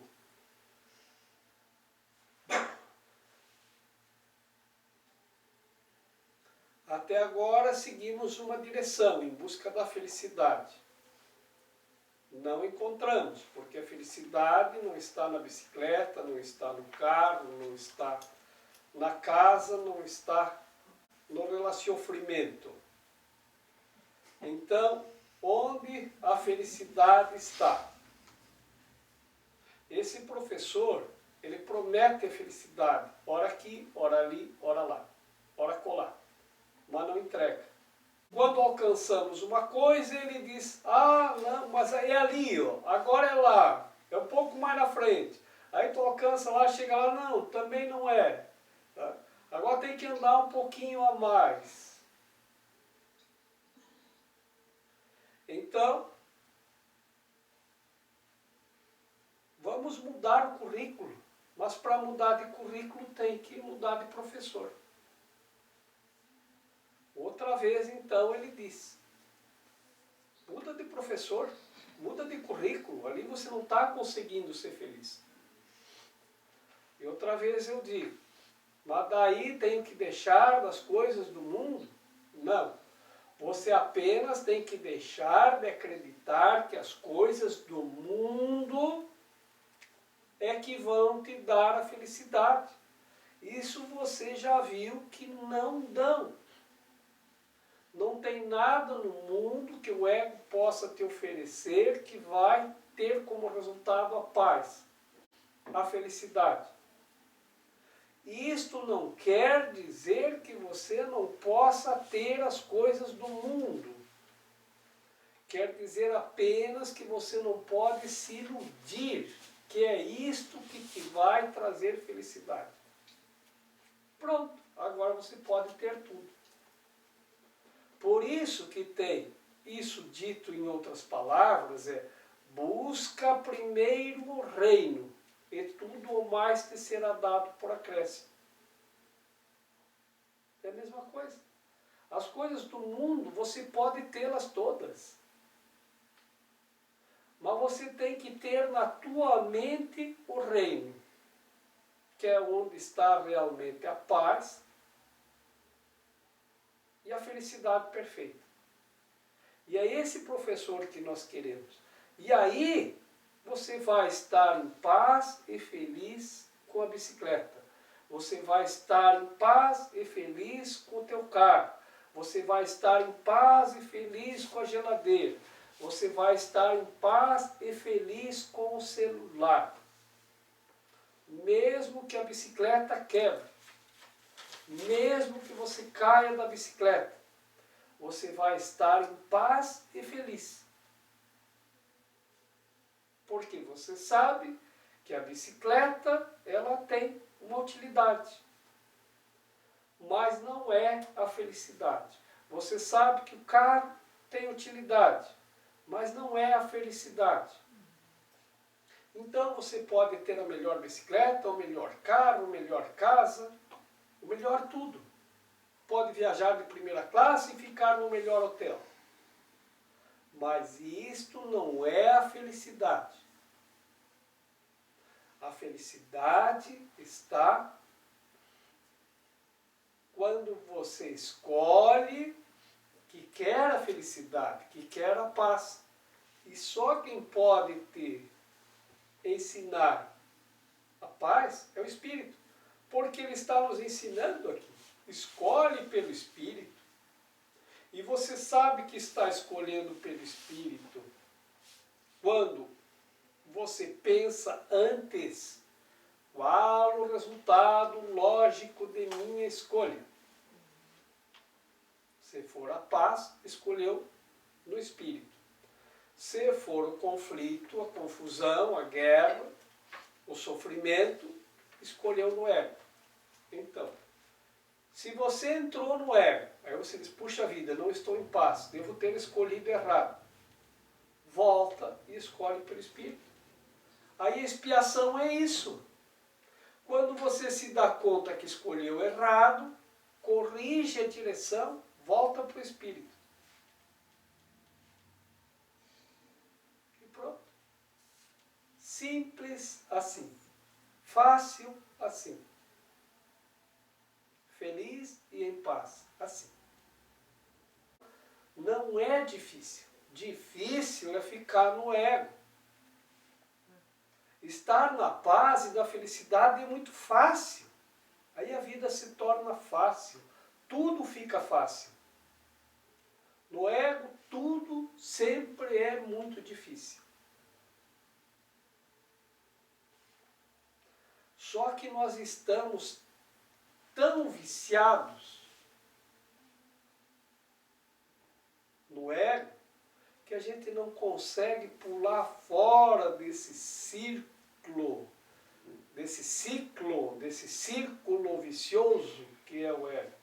Até agora seguimos uma direção em busca da felicidade. Não encontramos, porque a felicidade não está na bicicleta, não está no carro, não está na casa, não está no relacionamento. Então, onde a felicidade está? Esse professor, ele promete a felicidade, ora aqui, ora ali, ora lá, ora colar, mas não entrega. Quando alcançamos uma coisa, ele diz, ah, não, mas é ali, ó, agora é lá, é um pouco mais na frente. Aí tu alcança lá, chega lá, não, também não é. Tá? Agora tem que andar um pouquinho a mais. Então, vamos mudar o currículo. Mas para mudar de currículo tem que mudar de professor. Outra vez, então, ele diz, muda de professor, muda de currículo, ali você não está conseguindo ser feliz. E outra vez eu digo, mas daí tenho que deixar das coisas do mundo? Não. Você apenas tem que deixar de acreditar que as coisas do mundo é que vão te dar a felicidade. Isso você já viu que não dão. Não tem nada no mundo que o ego possa te oferecer que vai ter como resultado a paz, a felicidade. Isto não quer dizer que você não possa ter as coisas do mundo. Quer dizer apenas que você não pode se iludir, que é isto que te vai trazer felicidade. Pronto, agora você pode ter tudo. Por isso que tem isso dito em outras palavras, busca primeiro o reino, e tudo o mais te será dado por acréscimo. É a mesma coisa. As coisas do mundo, você pode tê-las todas. Mas você tem que ter na tua mente o reino, que é onde está realmente a paz e a felicidade perfeita. E é esse professor que nós queremos. E aí, você vai estar em paz e feliz com a bicicleta. Você vai estar em paz e feliz com o teu carro. Você vai estar em paz e feliz com a geladeira. Você vai estar em paz e feliz com o celular. Mesmo que a bicicleta quebre. Mesmo que você caia da bicicleta. Você vai estar em paz e feliz. Porque você sabe que a bicicleta, ela tem uma utilidade. Mas não é a felicidade. Você sabe que o carro tem utilidade, mas não é a felicidade. Então você pode ter a melhor bicicleta, o melhor carro, a melhor casa, o melhor tudo. Pode viajar de primeira classe e ficar no melhor hotel. Mas isto não é a felicidade. A felicidade está quando você escolhe que quer a felicidade, que quer a paz. E só quem pode te ensinar a paz é o Espírito. Porque ele está nos ensinando aqui. Escolhe pelo Espírito. E você sabe que está escolhendo pelo Espírito quando você pensa antes qual o resultado lógico de minha escolha. Se for a paz, escolheu no Espírito. Se for o conflito, a confusão, a guerra, o sofrimento, escolheu no ego. Então, se você entrou no ego, aí você diz, puxa vida, não estou em paz, devo ter escolhido errado. Volta e escolhe pelo Espírito. Aí a expiação é isso. Quando você se dá conta que escolheu errado, corrige a direção, volta para o Espírito. E pronto. Simples assim. Fácil assim. Feliz e em paz assim. Não é difícil. Difícil é ficar no ego. Estar na paz e na felicidade é muito fácil. Aí a vida se torna fácil. Tudo fica fácil. No ego, tudo sempre é muito difícil. Só que nós estamos tão viciados no ego, que a gente não consegue pular fora desse círculo vicioso que é o ego.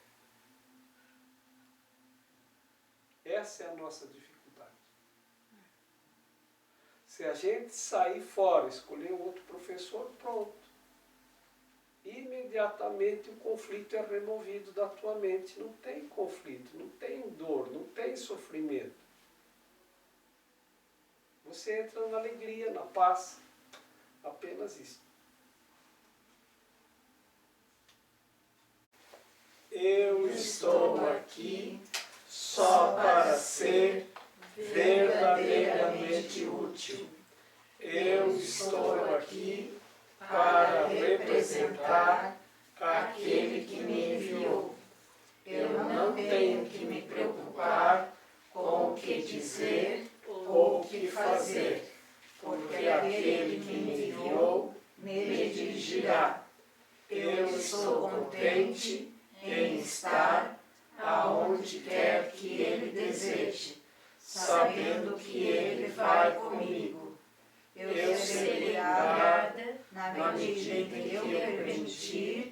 Essa é a nossa dificuldade. Se a gente sair fora, escolher um outro professor, pronto. Imediatamente o conflito é removido da tua mente. Não tem conflito, não tem dor, não tem sofrimento. Você entra na alegria, na paz. Apenas isso. Eu estou aqui só para ser verdadeiramente útil. Eu estou aqui para representar aquele que me enviou. Eu não tenho que me preocupar com o que dizer ou o que fazer, porque aquele que me enviou me dirigirá. Eu estou contente em estar aonde quer que ele deseje, sabendo que ele vai comigo. Eu serei guiada na medida em que eu permitir